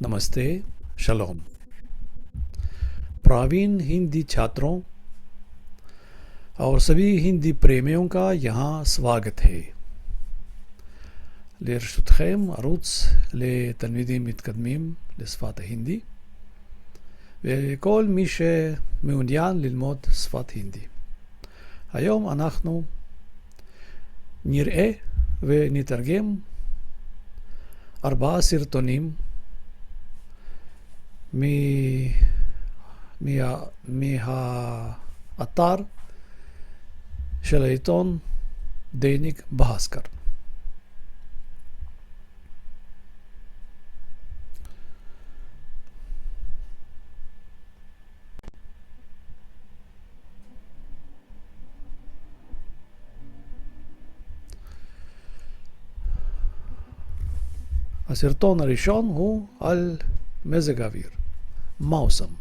नमस्ते, शलोम। प्रवीण हिंदी छात्रों और सभी हिंदी प्रेमियों का यहाँ स्वागत है। לרשותכם ערוץ לתלמידים מתקדמים לשפת ההינדי וכל מי שמעוניין ללמוד שפת hindi. היום אנחנו נראה ונתרגם 4 סרטונים מהאתר של העיתון דייניק בהסקר. הסרטון הראשון הוא על מזג האוויר, मौसम।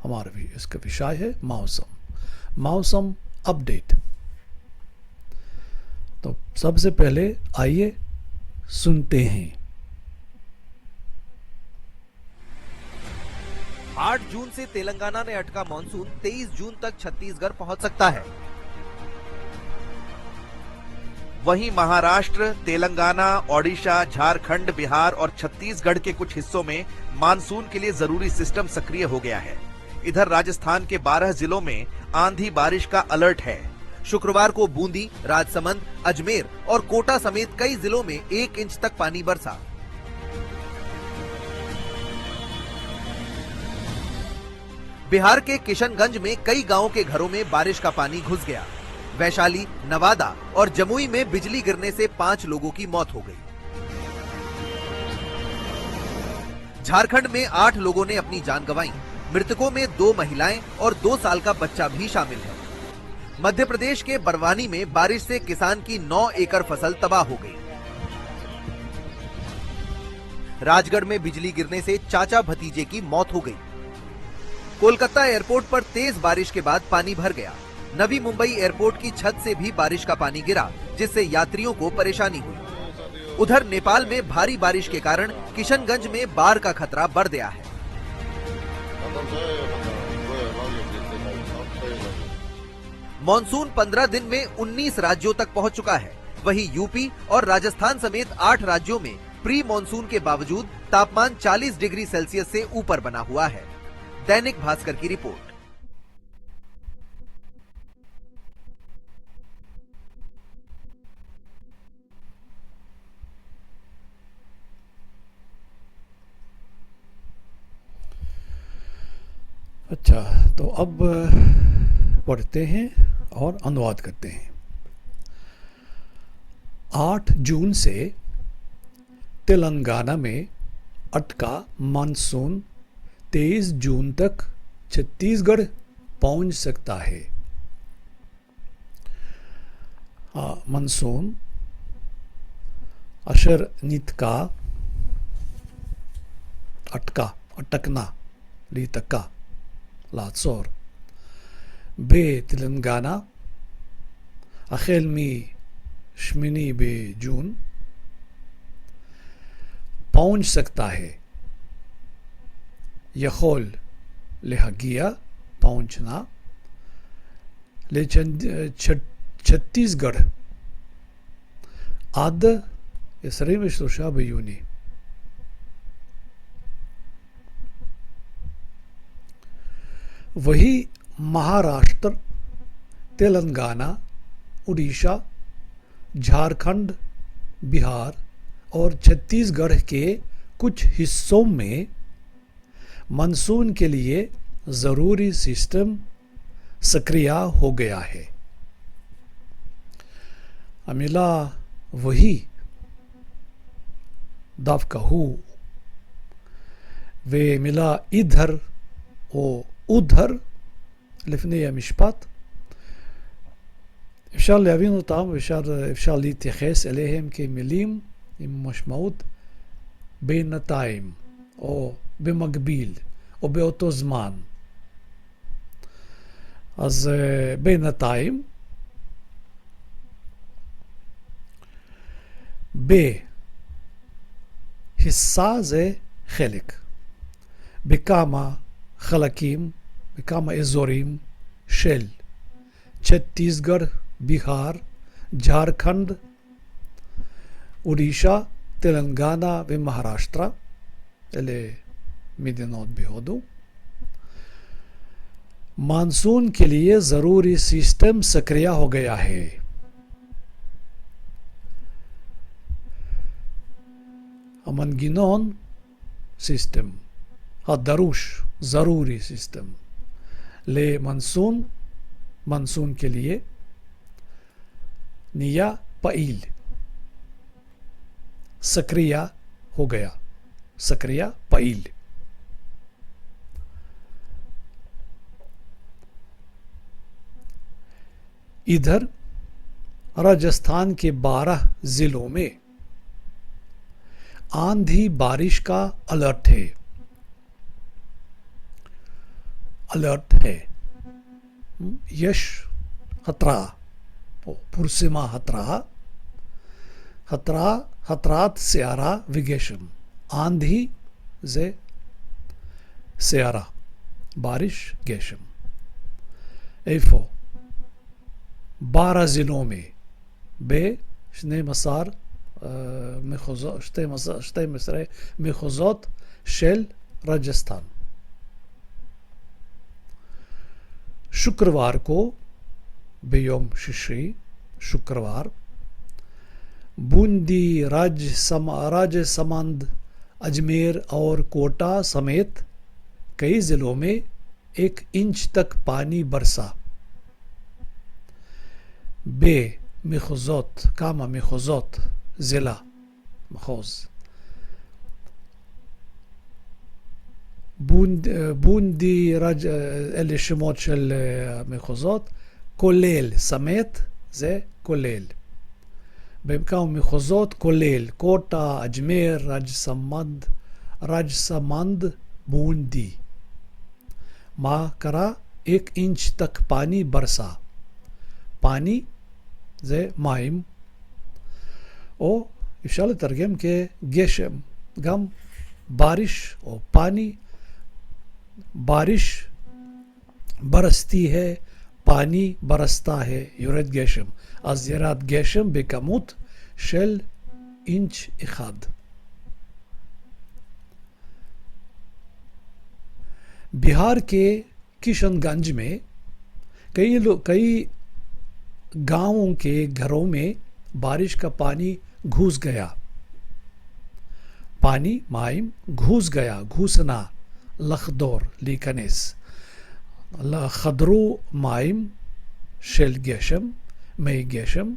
हमारा भी इसका विषय है मौसम, मौसम अपडेट। तो सबसे पहले आइए सुनते हैं। 8 जून से तेलंगाना में अटका मानसून 23 जून तक छत्तीसगढ़ पहुंच सकता है। वहीं महाराष्ट्र, तेलंगाना, ओडिशा, झारखंड, बिहार और छत्तीसगढ़ के कुछ हिस्सों में मानसून के लिए जरूरी सिस्टम सक्रिय हो गया है। इधर राजस्थान के 12 जिलों में आंधी बारिश का अलर्ट है। शुक्रवार को बूंदी, राजसमंद, अजमेर और कोटा समेत कई जिलों में 1 इंच तक पानी बरसा। बिहार के किशनगंज में कई गांवों के घरों में बारिश का पानी घुस गया। वैशाली, नवादा और जमुई में बिजली गिरने से 5 लोगों की मौत हो गई। झारखंड में 8 लोगों ने अपनी जान गंवाई। मृतकों में 2 महिलाएं और 2 साल का बच्चा भी शामिल है। मध्य प्रदेश के बरवानी में बारिश से किसान की 9 एकड़ फसल तबाह हो गई। राजगढ़ में बिजली गिरने से चाचा भतीजे की मौत हो गई। कोलकाता एयरपोर्ट पर तेज बारिश के बाद पानी भर गया। नवी मुंबई एयरपोर्ट की छत से भी बारिश का पानी गिरा, जिससे यात्रियों को परेशानी हुई। उधर नेपाल में भारी बारिश के कारण किशनगंज में बाढ़ का खतरा बढ़ गया है। मॉनसून 15 दिन में 19 राज्यों तक पहुंच चुका है। वहीं यूपी और राजस्थान समेत 8 राज्यों में प्री मॉनसून के बावजूद तापमान 40 डिग्री सेल्सियस से ऊपर बना हुआ है। दैनिक भास्कर की रिपोर्ट। अच्छा, तो अब पढ़ते हैं और अनुवाद करते हैं। 8 जून से तेलंगाना में अटका मानसून 23 जून तक छत्तीसगढ़ पहुंच सकता है। मानसून अशर नित का अटकना लीतका לעצור בתלנגנה החל מ-8 בג'ון पहुंच सकता है, יכול להגיע, पहुंचना, छत्तीसगढ़ עד 23 ביוני। वही महाराष्ट्र, तेलंगाना, उड़ीसा, झारखंड, बिहार और छत्तीसगढ़ के कुछ हिस्सों में मानसून के लिए जरूरी सिस्टम सक्रिय हो गया है। अमिला वही दफकहू वे मिला इधर או उधर לפני המשפט, אפשר להבין אותם ואפשר להתייחס אליהם כמילים עם משמעות בינתיים או במקביל או באותו זמן. אז בינתיים בהיסה זה חלק, בכמה חלקים, בכמה אזורים של छत्तीसगढ़, बिहार, झारखंड, उड़ीसा, तेलंगाना ומהराष्ट्र, אלה מדינות בהודו. मानसून के लिए जरूरी सिस्टम सक्रिय हो गया है. המנגנון, सिस्टम, הדרוש, जरूरी सिस्टम, למנסון, मानसून के लिए निया पाइल, सक्रिय हो गया, सक्रिय पाइल. इधर राजस्थान के 12 जिलों में आंधी बारिश का अलर्ट है. अलर्ट है. यश हत्रा, पुरसिमा हत्रा, हत्रा, हत्रात स्यारा विगेशम, आंधी जे स्यारा, बारिश गेशम. एफो 12 जिलों में ב-12 מחוזות, 12 מחוזות של राजस्थान. शुक्रवार को, बियोम शिशी, शुक्रवार, बूंदी, राजसमंद, अजमेर और कोटा समेत कई जिलों में 1 इंच तक पानी बरसा. במחוזות, כמה מחוזות, זילה, מחוז, בונדי, אלה שמות של מחוזות, כולל, סמת, זה כולל. בכמה מחוזות, כולל, קוטה, אג'מיר, राजसमंद, बूंदी. מה קרה? 1 इंच तक पानी बरसा. पानी זה מים, או אפשר לתרגם כגשם, גם बारिश או पानी. बारिश बरसती है, पानी बरसता है, יורד גשם. אז ירד גשם בכמות של 1 इंच. बिहार के किशनगंज में कई गांवों के घरों में बारिश का पानी घुस गया. पानी माइम घुस गया, घुसना, लखदोर, लीकनेस, खदरू माइम शेल गेशम, मई गेशम,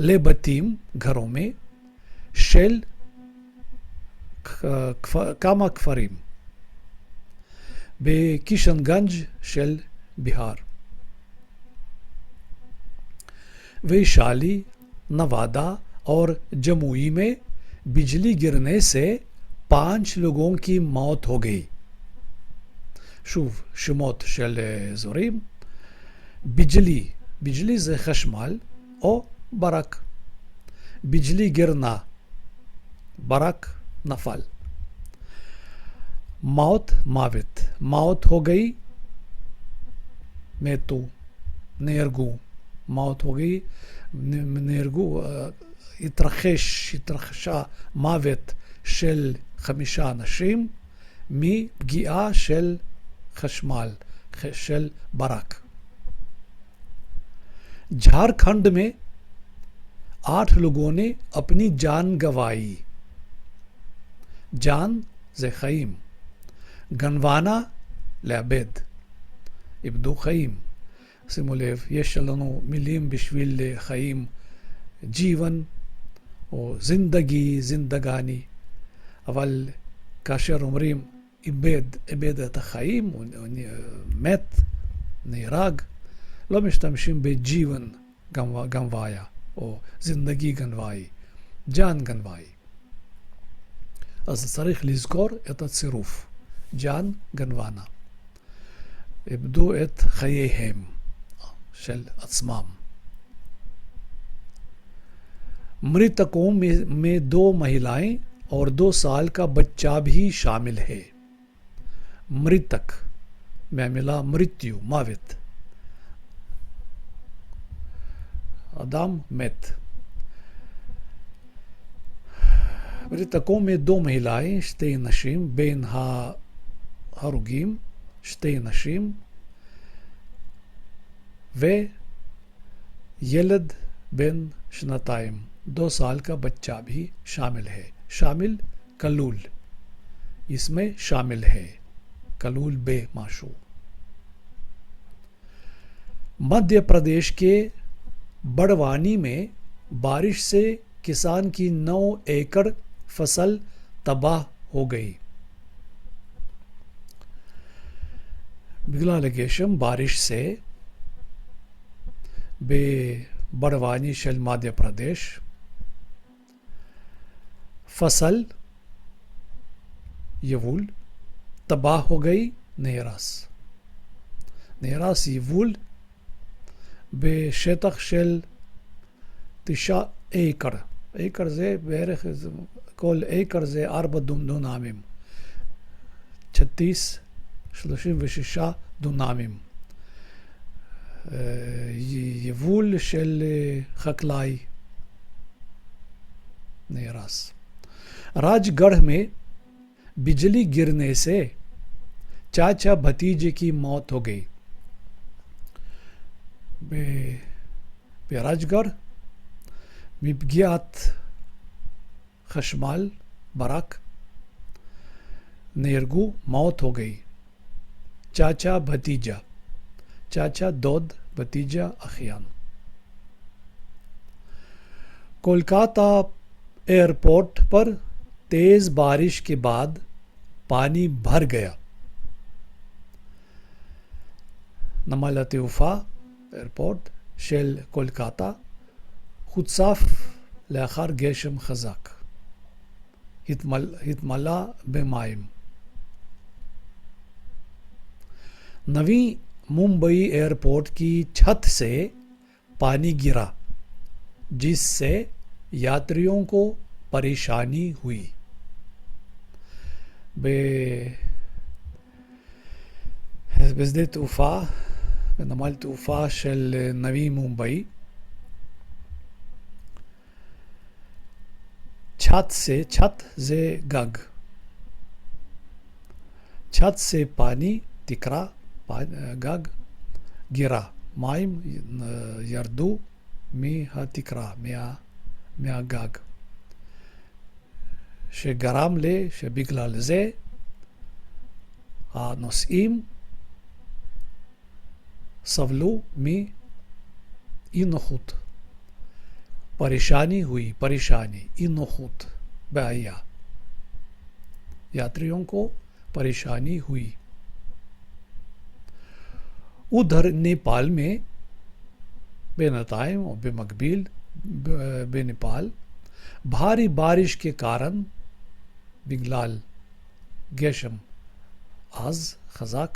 लेबतीम, घरों में, शेल कामा कफरीम, बेकिशनगंज शेल बिहार. वैशाली, नवादा और जमुई में बिजली गिरने से 5 लोगों की मौत हो गई. שוב, שמות של אזורים. ביג'לי זה חשמל או ברק. ביג'לי गिरना, ברק נפל. מוות, मौत हो गई, מתו, נהרגו. मौत हो गई, נהרגו, התרחשה מוות של 5 אנשים מפגיעה של खशमाल, शेल बराक. झारखंड में 8 लोगों ने अपनी जान गंवाई. जान זה חיים, גנבנה לאבד, איבדו חיים. שימו לב, יש לנו מילים בשביל חיים, ג'יוון או זינדגי, זינדגני, אבל כאשר אומרים איבד את החיים, הוא מת, נהרג, לא משתמשים בג'יוון גנביה או זינדגי גנבאי, ג'אן גנבאי. אז צריך לזכור את הצירוף, ג'אן גנבנה. איבדו את חייהם של עצמם. मृतकों में 2 महिलाएं और 2 साल का बच्चा भी शामिल है. मृतक में मिला मृत्यु, मावित, अदाम मेत। मृतकों में 2 महिलाएं, शते नशीम, बेन हरुगीम, शते नशीम, वे यलद बेन शनताइम, 2 साल का बच्चा भी शामिल है। शामिल कलूल, इसमें शामिल है, कलूल बे माशू। मध्य प्रदेश के बड़वानी में बारिश से किसान की 9 एकड़ फसल तबाह हो गई। बिगला लगेशम बारिश से बे बड़वानी शल मध्य प्रदेश फसल यवूल तबाह हो गई। नेहरास यवूल बे शेतक शल 9 एकड़ से בערך כל एकड़ זה 4 דונמים, 36 דונמים, יבול של חקלאי नेहरास। राजगढ़ में बिजली गिरने से चाचा भतीजे की मौत हो गई। राजगढ़ מפגיעת חשמל ברק נהרגו, मौत हो गई। चाचा भतीजा, चाचा दोद, भतीजा अखियान। कोलकाता एयरपोर्ट पर तेज बारिश के बाद पानी भर गया। नमल तूफा एयरपोर्ट शेल कोलकाता חוצף לאחר גשם חזק, התמלא במים। नवी मुंबई एयरपोर्ट की छत से पानी गिरा, जिससे यात्रियों को परेशानी हुई। בשדה תעופה, בנמל תעופה של נवी मुंबई, छत से गग, छत से पानी तिकरा, गग गिरा, מים ירדו מהתקרה, מהגג, שגרם שבגלל זה הנוסעים סבלו מאי נוחות, परेशानी हुई, परेशानी, इनोखुत, बाया, यात्रियों को परेशानी हुई। उधर नेपाल में बेनताइम और बेमकबील बेनेपाल भारी बारिश के कारण बिगलाल गेशम आज खजाक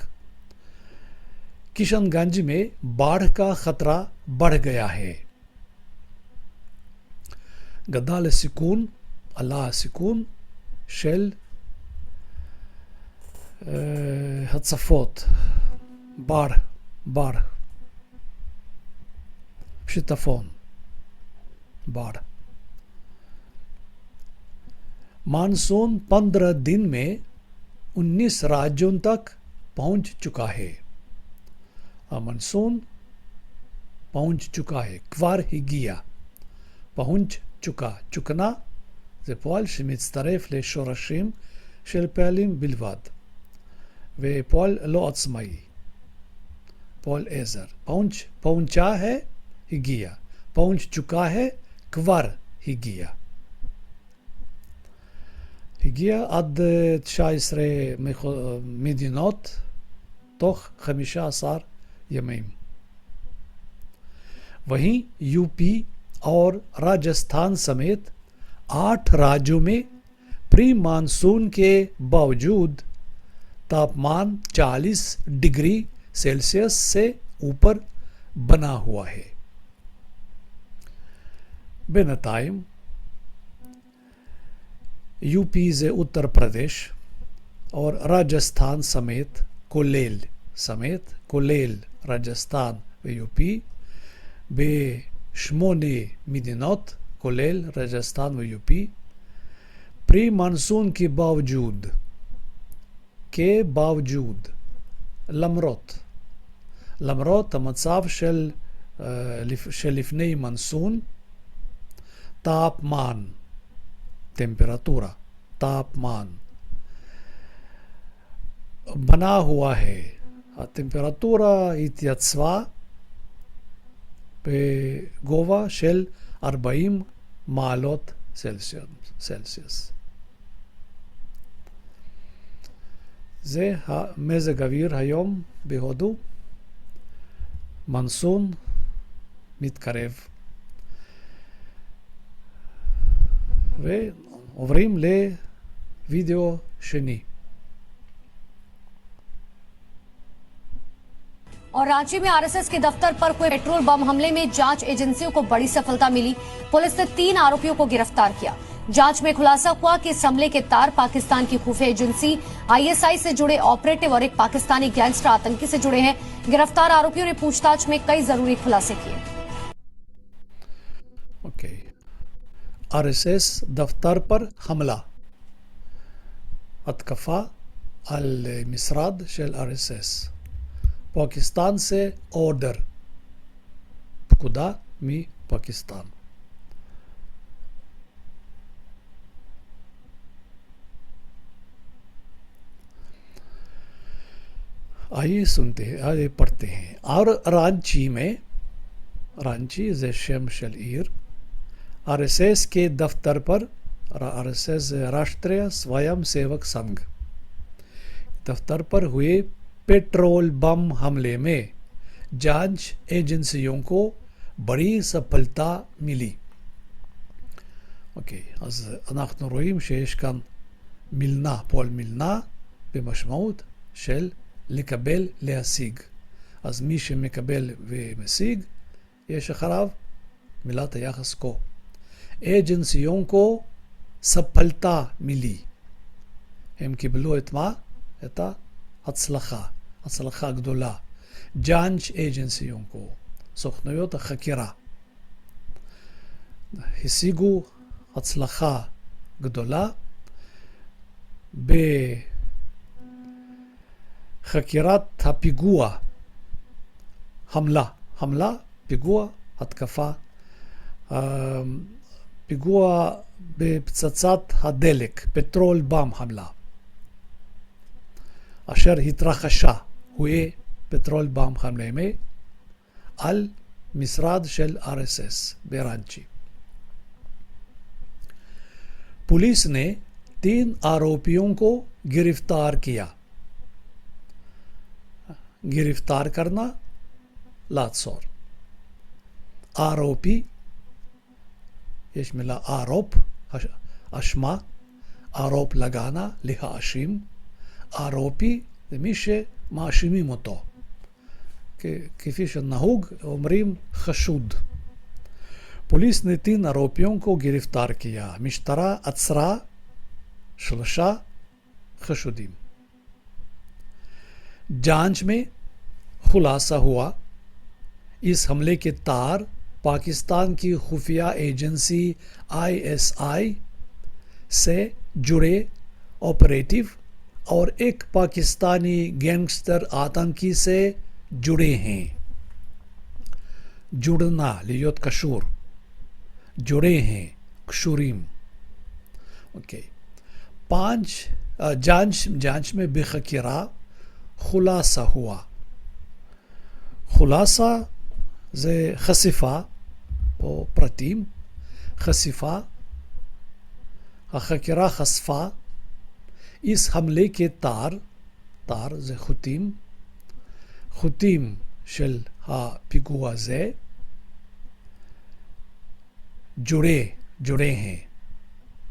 किशनगंज में बाढ़ का खतरा बढ़ गया है। גדל הסיכון, עלה הסיכון של הצפות, בר, שיטפון, bar। मानसून 15 दिन में 19 राज्यों तक पहुंच चुका है। मानसून पहुंच चुका है, כבר הגיע, पहुंच चुका, चुकना זה פועל שמצטרף לשורשים של פעלים בלבד, ופועל לא עצמאי, פועל עזר। פहुंचा है, הגיע, पहुंच चुका है, כבר הגיע। הגיע עד 19 מדינות תוך 15 ימים। वहीं यूपी और राजस्थान समेत 8 राज्यों में प्री मानसून के बावजूद तापमान 40 डिग्री सेल्सियस से ऊपर बना हुआ है। बेनताइम यूपी से उत्तर प्रदेश, और राजस्थान समेत כולל राजस्थान ויופי ב8 מדינות כולל राजस्थान ויופי प्री मानसून के बावजूद למרות המצב של לפני मानसून तापमान बना हुआ है הטמפרטורה התייצבה בגובה של 40 מעלות צלסיוס. זה המזג האוויר היום בהודו. מנסון מתקרב. ועוברים לוידאו שני. और रांची में आरएसएस के दफ्तर पर हुए पेट्रोल बम हमले में जांच एजेंसियों को बड़ी सफलता मिली। पुलिस ने 3 आरोपियों को गिरफ्तार किया। जांच में खुलासा हुआ कि इस हमले के तार पाकिस्तान की खुफिया एजेंसी आईएसआई से जुड़े ऑपरेटिव और एक पाकिस्तानी गैंगस्टर आतंकी से जुड़े हैं। गिरफ्तार आरोपियों ने पूछताछ में कई जरूरी खुलासे किए। आरएसएस दफ्तर पर हमला, התקפה על משרד של RSS. पाकिस्तान से ऑर्डर, פקודה מפקיסטן. आइए पढ़ते हैं। और रांची जे शम शल ईर आरएसएस के दफ्तर पर आरएसएस राष्ट्रीय स्वयं सेवक संघ दफ्तर पर हुए पेट्रोल बम हमले में जांच एजेंसियों को बड़ी सफलता मिली. אוקיי, אז אנחנו רואים שיש כאן מילנה, פועל מילנה במשמעות של לקבל, להשיג. אז מי שמקבל ומשיג, יש אחריו מילת היחס כה. אג'נסיון כה ספלתה מילי. הם קיבלו את מה? את ההצלחה, הצלחה גדולה. ג'אנץ' אג'נסיון כה, סוכנויות החקירה. השיגו הצלחה גדולה בחקירת הפיגוע, חמלה, פיגוע, התקפה, פיגוע בפצצת הדלק, פטרול בם חמלה, אשר התרחשה, הואי פטרול בם חמלה על משרד של RSS בראנצ'י. पुलिस ने 3 आरोपियों को गिरफ्तार किया. गिरफ्तार करना, लातसौर. आरोपी, ये मिला आरोप, अश्मा, आरोप लगाना, लिखा अशीम. आरोपी מי שמאשימים אותו. כפי שנהוג אומרים חשוד. पुलिस ने 3 आरोपियों को गिरफ्तार किया. मिश्तरा अचरा 3 खशुदीम. जांच में खुलासा हुआ इस हमले के तार पाकिस्तान की खुफिया एजेंसी ISI से जुड़े ऑपरेटिव और एक पाकिस्तानी गैंगस्टर आतंकी से जुड़े हैं. जुड़ना, लियोत कशूर, जुड़े हैं, कशूरीम. ओके. 5 जांच में बेखकीरा खुलासा हुआ. खुलासा जे खसीफा ओ प्रतीम खसीफा, खकीरा खसफा इस हमले के तार जे खुतीम शल हा पिगुआ जे जुड़े हैं.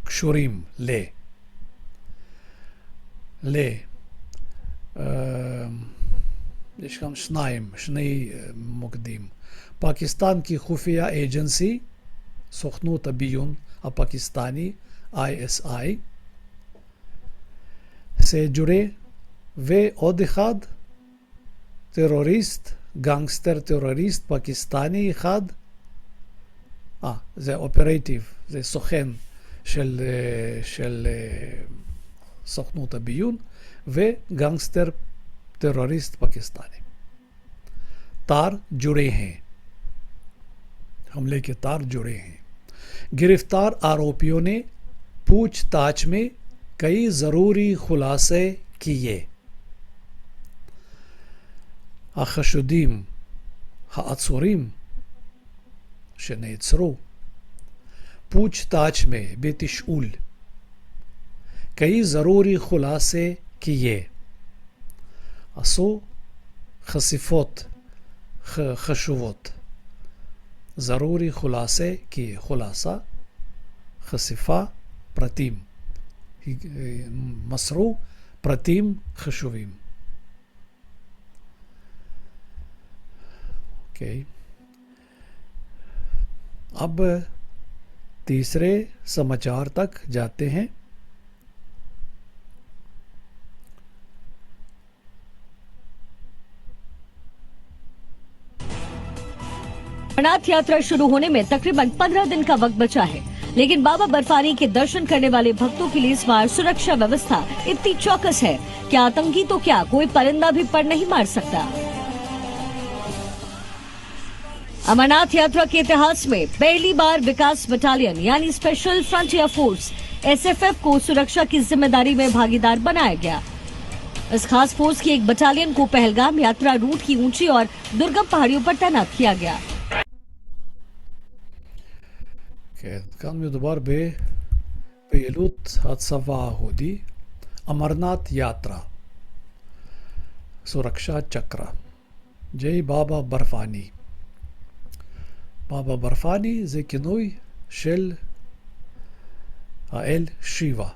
कशूरीम ले יש גם 2 מוקדים. पाकिस्तान की खुफिया एजेंसी סוכנות הביון הפקיסטני ISI से जुड़े ועוד אחד, טרוריסט, גנגסטר טרוריסט פקיסטני אחד, זה אופרטיב, זה סוכן של סוכנות הביון, וגנגסטר terrorist पाकिस्तानी। तार जुड़े हैं, हमले के तार जुड़े हैं। गिरफ्तार आरोपियों ने पूछताछ में कई जरूरी खुलासे किए। החשודים, העצורים שנעצרו, पूछताछ में בתשאול, कई जरूरी खुलासे किए, עשו חשיפות חשובות, ज़रूरी खुलासे किए, खुलासा חשיפה, פרטים, מסרו פרטים חשובים। ओके, अब तीसरे समाचार तक जाते हैं। अमरनाथ यात्रा शुरू होने में तकरीबन 15 दिन का वक्त बचा है, लेकिन बाबा बर्फानी के दर्शन करने वाले भक्तों के लिए इस बार सुरक्षा व्यवस्था इतनी चौकस है कि आतंकी तो क्या, कोई परिंदा भी पर नहीं मार सकता। अमरनाथ यात्रा के इतिहास में पहली बार विकास बटालियन यानी स्पेशल फ्रंटियर फोर्स SFF को सुरक्षा की जिम्मेदारी में भागीदार बनाया गया। इस खास फोर्स की एक बटालियन को पहलगाम यात्रा रूट की ऊंची और दुर्गम पहाड़ियों पर तैनात किया गया। כאן מדובר בפעילות הצבא ההודי, אמרנת יאטרה, सुरक्षा चक्र, जय बाबा बर्फानी। बाबा बर्फानी זה כינוי של האל שיבה,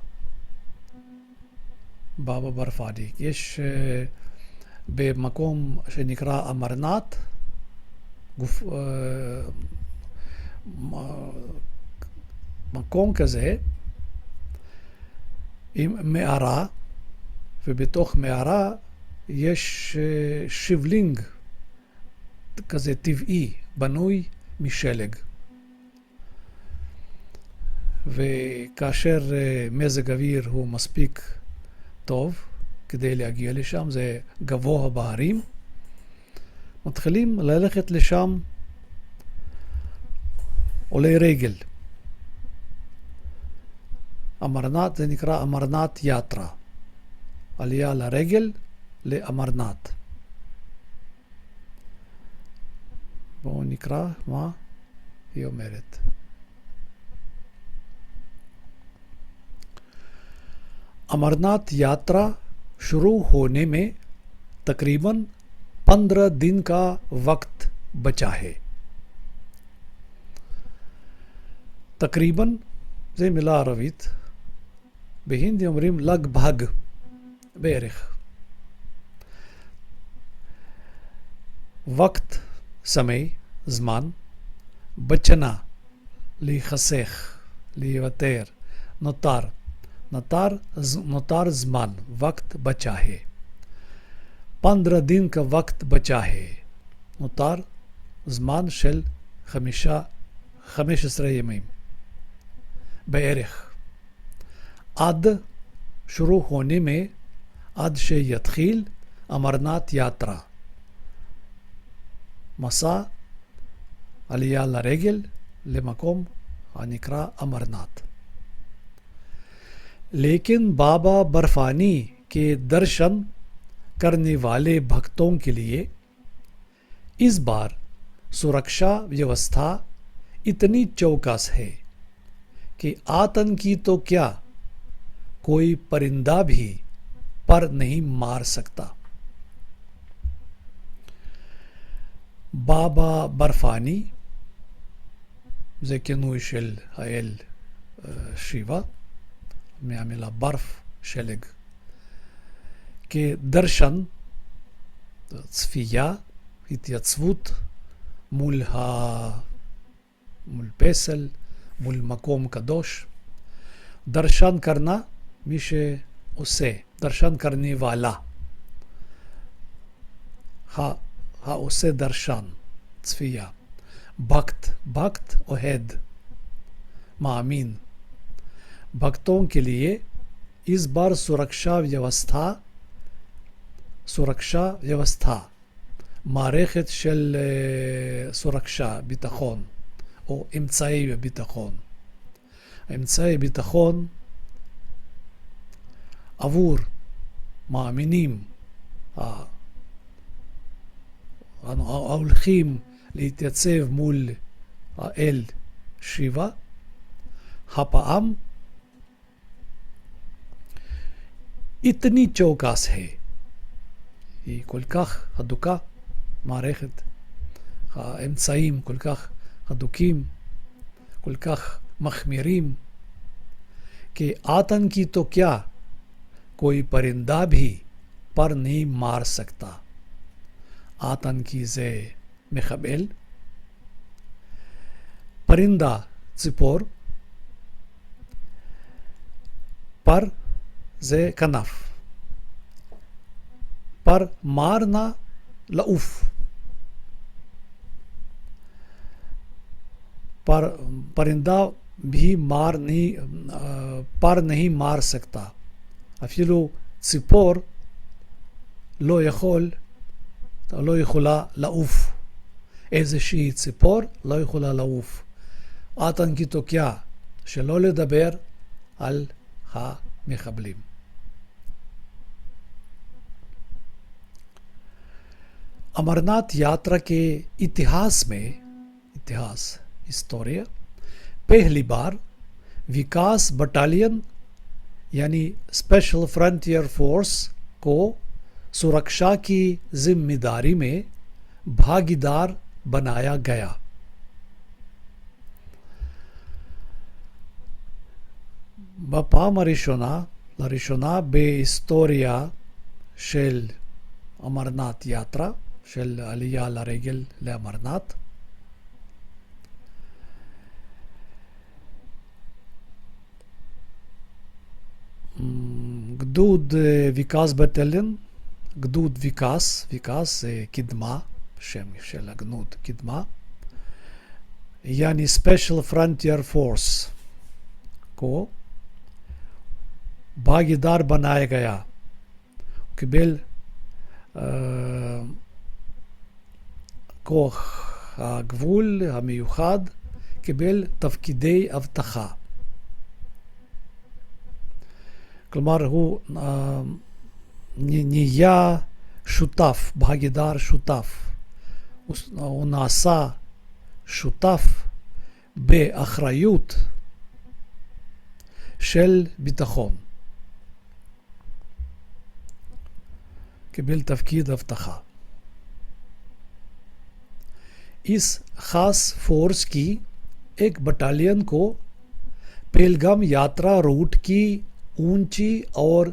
बाबा बर्फानी। יש במקום שנקרא אמרנת מקום כזה עם מערה, ובתוך מערה יש שיבלינג כזה טבעי, בנוי משלג. וכאשר מזג אוויר הוא מספיק טוב כדי להגיע לשם, זה גבוה בהרים, מתחילים ללכת לשם עולי רגל. אמרנת זה נקרא אמרנת יאטרה, עלייה לרגל לאמרנת. בואו נקרא מה היא אומרת. अमरनाथ यात्रा शुरू होने में तकरीबन 15 दिन का वक्त बचा है। तकरीबन זה מילה ערבית, בהינדי אומרים לגבהג, בערך. वक्त, समय, זמן, בצ'נה, להיחסך, להיוותר, נותר, नोतार ज़मान, वक्त बचा है। 15 दिन का वक्त बचा है। नोतार ज़मान של 15 ימים בערך। עד शुरू होने में, עד שיתחיל אמרנת यात्रा, מסע עלייה לרגל למקום הנקרא אמרנת। लेकिन बाबा बर्फानी के दर्शन करने वाले भक्तों के लिए इस बार सुरक्षा व्यवस्था इतनी चौकस है कि आतंकी तो क्या, कोई परिंदा भी पर नहीं मार सकता। बाबा बर्फानी זה כינוי של האל שיבה, מהמילה ברף, שלג, כדרשן, צפייה, התייצבות מול פסל, מול מקום קדוש. דרשן קרנה, מי שעושה, दर्शन करने वाला, हा उससे दर्शन, चफिया, भक्त, भक्त ओहेद, मामीन। भक्तों के लिए इस बार सुरक्षा व्यवस्था מערכת של सुरक्षा, ביטחון, או אמצעי ביטחון. אמצעי ביטחון עבור מאמינים ההולכים להתייצב מול האל שיבה, הפעם इतनी चौकस है, היא כל כך הדוקה, מערכת, האמצעים כל כך הדוקים, כל כך מחמירים, कि आतंकी तो क्या, कोई परिंदा भी पर नहीं मार सकता. आतंकी זה מחבל, परिंदा ציפור, पर זה כנף, पर मारना לעוף, पर परिंदा भी पर नहीं मार सकता. אפילו ציפור לא יכולה לעוף. איזושהי ציפור לא יכולה לעוף. आतंकी तो क्या, שלא לדבר על המחבלים. अमरनाथ यात्रा के इतिहास में, हिस्टोरिया, पहली बार विकास बटालियन यानी स्पेशल फ्रंटियर फोर्स को सुरक्षा की जिम्मेदारी में भागीदार बनाया गया. בפעם לראשונה בהיסטוריה של אמרנת יתרה, של עלייה לרגל לאמרנת, גדוד ויקאס בטליון, גדוד ויקאס זה קדמה, שם של הגדוד קדמה, יעני ספיישל פרנטייר פורס को भागीदार बनाया गया. קיבל כוח הגבול המיוחד, קיבל תפקידי אבטחה. כלומר הוא נהיה שותף, भागीदार שותף. הוא נעשה שותף באחריות של ביטחון. קיבל תפקיד אבטחה. इस खास फोर्स की एक बटालियन को पहलगाम यात्रा रूट की ऊंची और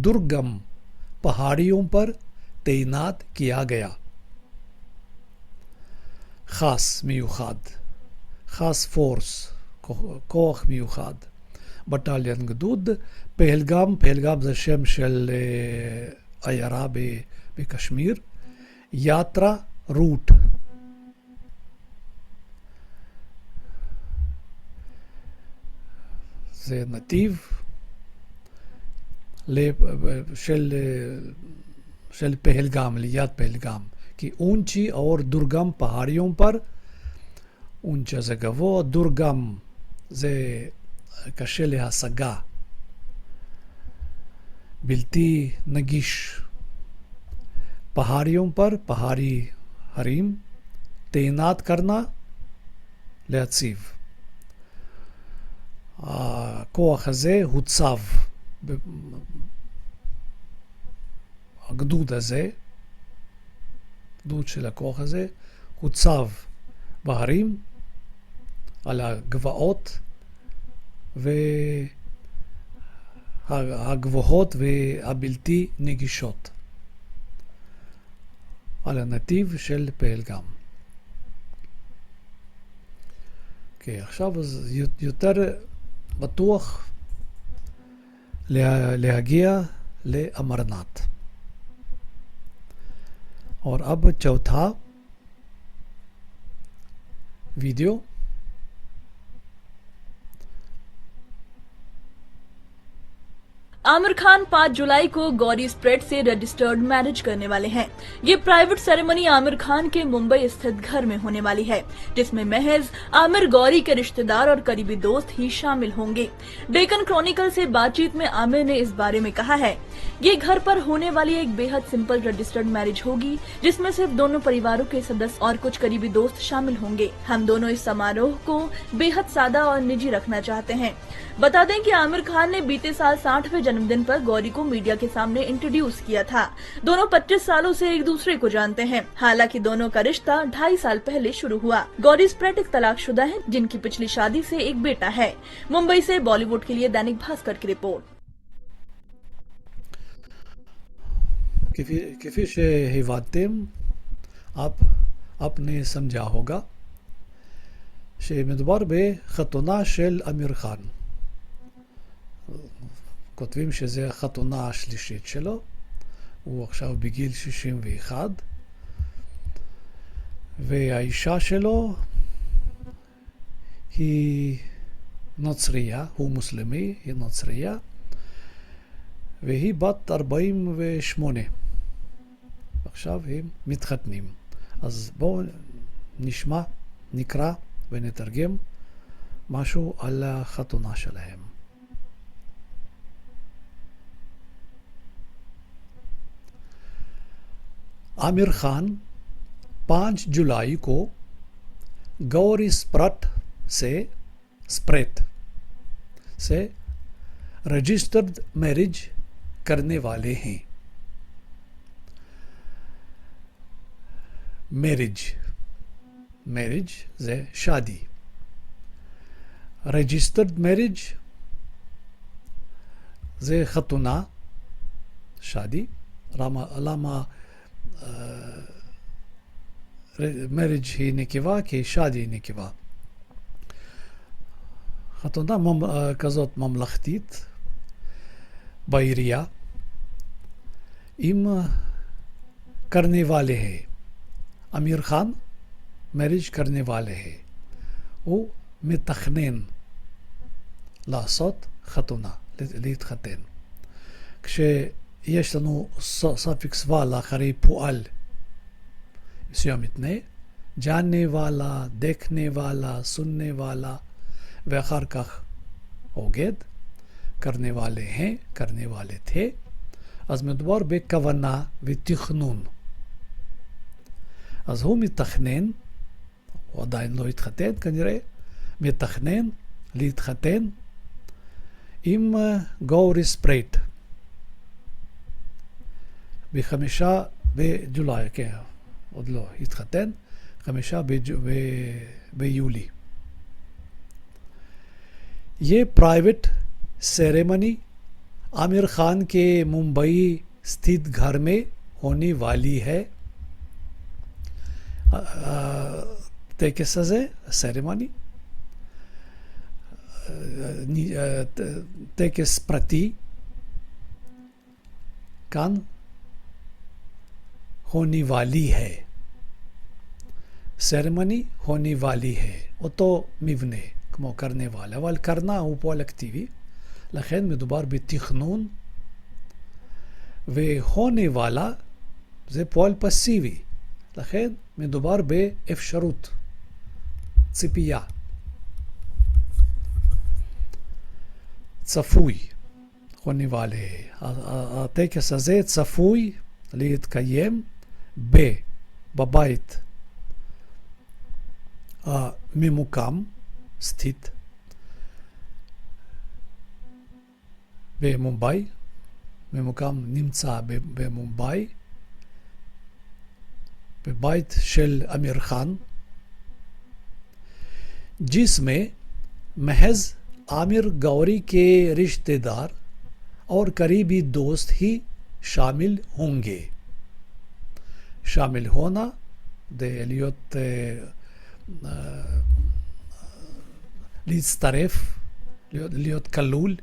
दुर्गम पहाड़ियों पर तैनात किया गया. खास मियुखाद, खास फोर्स, כוח מיוחד. בטליון גדוד, פהלגם זה שם של עיירה בקשמיר. יתרה רוט, זה נתיב של पहलगाम, लियाद पहलगाम कि ऊंची और दुर्गम पहाड़ियों पर, ऊंचा זה גבוה, दुर्गम זה קשה להשגה, בלתי נגיש. पहाड़ियों पर, पहाड़ी हरीम, तैनात करना, להציב. הכוח הזה הוצב, הגדוד הזה, גדוד של הכוח הזה, הוצב בהרים, על הגבעות והגבוהות והבלתי נגישות, על הנתיב של פהלגם. אוקיי, עכשיו אז יותר בטוח להגיע ले अमरनाथ। और अब चौथा वीडियो। आमिर खान 5 जुलाई को गौरी स्प्रेड से रजिस्टर्ड मैरिज करने वाले हैं। ये प्राइवेट सेरेमनी आमिर खान के मुंबई स्थित घर में होने वाली है, जिसमें महज आमिर गौरी के रिश्तेदार और करीबी दोस्त ही शामिल होंगे। डेक्कन क्रॉनिकल से बातचीत में आमिर ने इस बारे में कहा है, ये घर पर होने वाली एक बेहद सिंपल रजिस्टर्ड मैरिज होगी, जिसमें सिर्फ दोनों परिवारों के सदस्य और कुछ करीबी दोस्त शामिल होंगे। हम दोनों इस समारोह को बेहद सादा और निजी रखना चाहते हैं। बता दें कि आमिर खान ने बीते साल 60वें जन्मदिन पर गौरी को मीडिया के सामने इंट्रोड्यूस किया था। दोनों 25 सालों से एक दूसरे को जानते हैं। हालांकि दोनों का रिश्ता 2.5 साल पहले शुरू हुआ। गौरी स्प्रेड एक तलाकशुदा है, जिनकी पिछली शादी से एक बेटा है। मुंबई से बॉलीवुड के लिए दैनिक भास्कर की रिपोर्ट। כפי שהבנתם, आपने समझा होगा שמדובר בחתונה של אמיר חן. כותבים שזה החתונה השלישית שלו, הוא עכשיו בגיל 61, והאישה שלו היא נוצריה, הוא מוסלמי, היא נוצריה, והיא בת 48. עכשיו הם מתחתנים. אז בואו נשמע, נקרא ונתרגם משהו על החתונה שלהם. आमिर खान 5 जुलाई को गौरी स्प्रेट से रजिस्टर्ड मैरिज करने वाले हैं। मैरिज से शादी, रजिस्टर्ड मैरिज से खतुना शादी। लामा मैरिज ही נקבה כי शादी נקבה. חתונה כזאת ממלכתית בעירייה עם करने वाले हैं। आमिर खान मैरिज करने वाले हैं। הוא מתכנן לעשות חתונה, להתחתן. יש לנו ספיקס ואלה אחרי פועל מסוים מתנה, ג'אנה ואלה, דקנה ואלה, סונה ואלה, ואחר כך אוגד, करने वाले हैं, करने वाले थे. אז מדובר בכוונה ותכנון. אז הוא מתכנן, הוא עדיין לא התחתן כנראה, מתכנן להתחתן עם גורי ספרייט. ב5 בג'ולאי, כן, עוד לא התחתן, 5 ביולי. ये प्राइवेट सेरेमनी आमिर खान के मुंबई स्थित घर में होने वाली है। טקס הזה, סרמוני, טקס פרטי, כאן होने वाली है, סרמוני होने वाली है, אותו מבנה כמו करने वाला, אבל करना הוא פועל אקטיבי, לכן מדובר בתכנון, והונה वाला זה פועל פסיבי, לכן מדובר באפשרות, ציפייה. צפוי, होने वाले है. הטקס הזה צפוי להתקיים בבית הממוקם, סתית, במומבאי, ממוקם נמצא במומבאי, בבית של אמיר खान, जिसमें महज आमिर गौरी के रिश्तेदार और करीबी दोस्त ही शामिल होंगे. शामिल होना זה להצטרף, להיות כלול,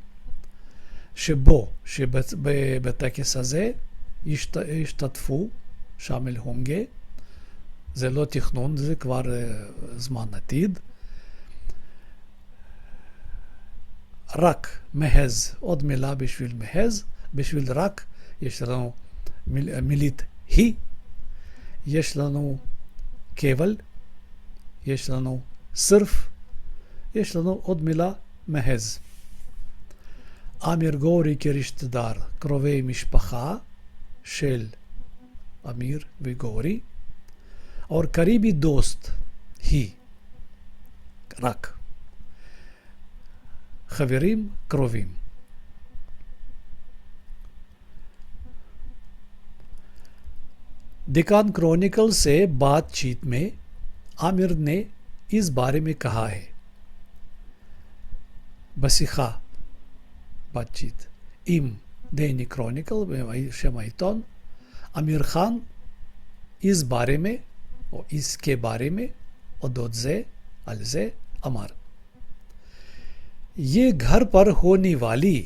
שבו, שבטקס הזה ישתתפו, शामिल होंगे, זה לא תכנון, זה כבר זמן עתיד. רק מהז, עוד מילה בשביל מהז, בשביל רק יש לנו מילית היא, יש לנו קבל, יש לנו סרף, יש לנו עוד מילה מהז. אמיר גורי כרישתדר, קרובי משפחה של אמיר וגורי, और करीबी दोस्त ही רק חברים קרובים. डेकान क्रॉनिकल से बातचीत में आमिर ने इस बारे में कहा है, बसिखा बातचीत इम दैनिक क्रॉनिकल शमाइतोन आमिर खान इस बारे में और इसके बारे में ओदोदजे अलजे अमर, ये घर पर होने वाली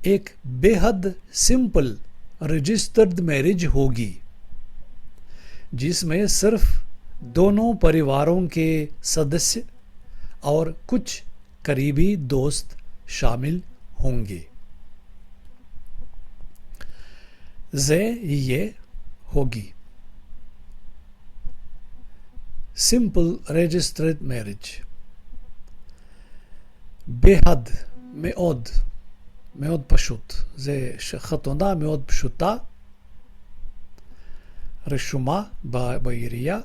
एक बेहद सिंपल रजिस्टर्ड मैरिज होगी, जिसमें सिर्फ दोनों परिवारों के सदस्य और कुछ करीबी दोस्त शामिल होंगे। ये होगी सिंपल रजिस्टर्ड मैरिज, बेहद מאוד מאוד פשוט, זה חתונה מאוד פשוטה, רשומה בעירייה,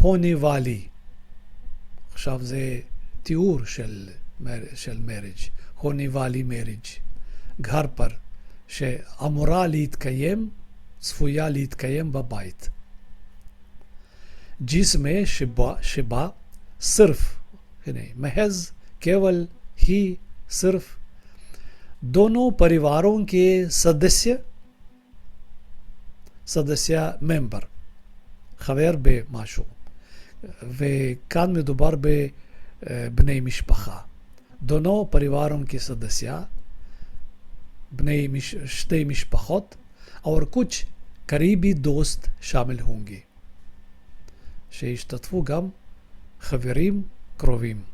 होने वाली, עכשיו זה תיאור של מריג', होने वाली מריג', घर पर שאמורה להתקיים, צפויה להתקיים בבית, जिसमें शिबा सिर्फ महज केवल ही सिर्फ दोनों परिवारों के सदस्य मेंबर חבר במשהו, וכאן מדובר בבני משפחה, दोनों परिवारों के सदस्य שתי משפחות और कुछ करीबी दोस्त शामिल होंगे, שישתתפו גם חברים קרובים,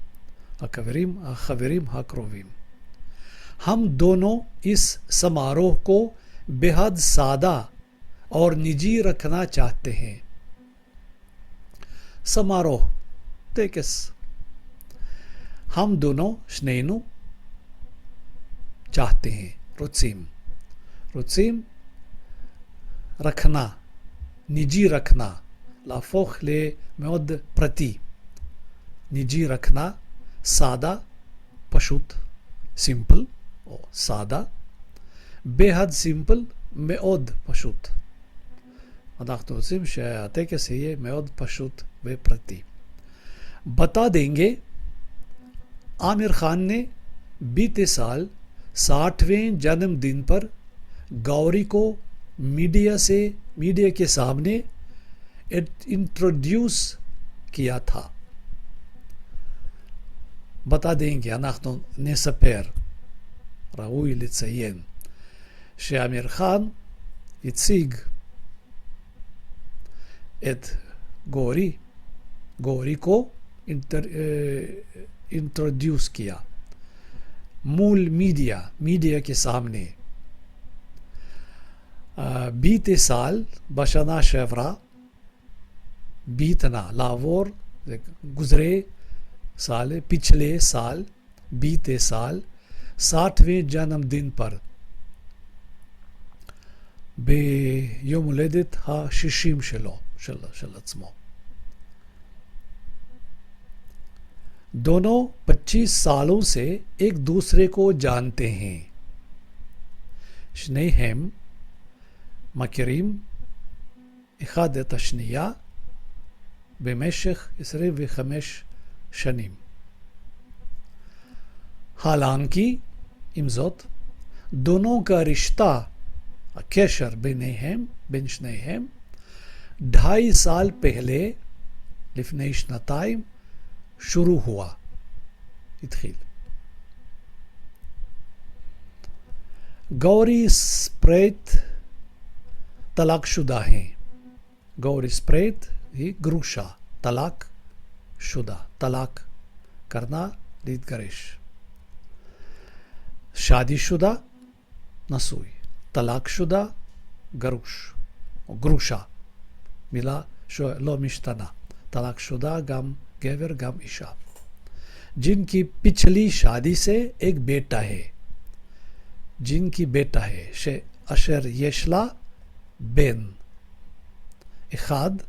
החברים הקרובים. हम दोनों इस समारोह को बेहद सादा और निजी रखना चाहते हैं। समारोह טקס, हम दोनों שנינו चाहते हैं, רוצים रखना, निजी रखना, להפוך למאוד פרטי, निजी रखना, सादा פשוט, סימפל או सादा, बेहद סימפל, מאוד פשוט. אנחנו רוצים שהטקס יהיה מאוד פשוט ופרטי. बता देंगे, आमिर खान ने बीते साल 60वें जन्मदिन पर गौरी को मीडिया के सामने इंट्रोड्यूस किया था। בता देंगे, אנחנו נספר, ראוי לציין, שאמיר חן הציג את गौरी को इंट्रोड्यूस किया मूल मीडिया के सामने। बीते साल बशना शेवरा, बीतना लावोर, गुजरे साल, पिछले साल, बीते साल 60वें जन्मदिन पर ביום הולדת ה-60 של עצמו. दोनों 25 सालों से एक दूसरे को जानते हैं। שניהם מכירים אחד את השנייה במשך 25 שנים. हालांकि, עם זאת, दोनों का रिश्ता, הקשר בין שניהם, 2.5 साल पहले, לפני שנתיים, शुरू हुआ, התחיל. गौरी स्प्रेत तलाकशुदा हैं। गौरी स्प्रेत ही ग्रुशा, तलाक शुदा, तलाक करना, रीत गरेश। शादीशुदा नसूई, तलाकशुदा गरुश, ग्रुशा मिला लो मिश्तना, तलाकशुदा गम गेवर गम ईशा। जिनकी पिछली शादी से एक बेटा है, जिनकी बेटा है, शे अशर येशला बेन इखाद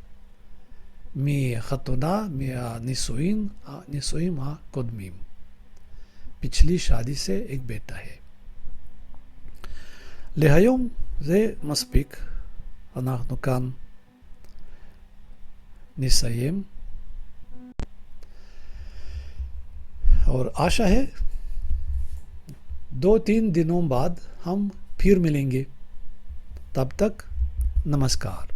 मी खतुना मिया निसुइन हा कोदमीम, पिछली शादी से एक बेटा है। להיום זה מספיק, אנחנו כאן נסיים, और आशा है 2-3 दिनों बाद हम फिर मिलेंगे। तब तक नमस्कार।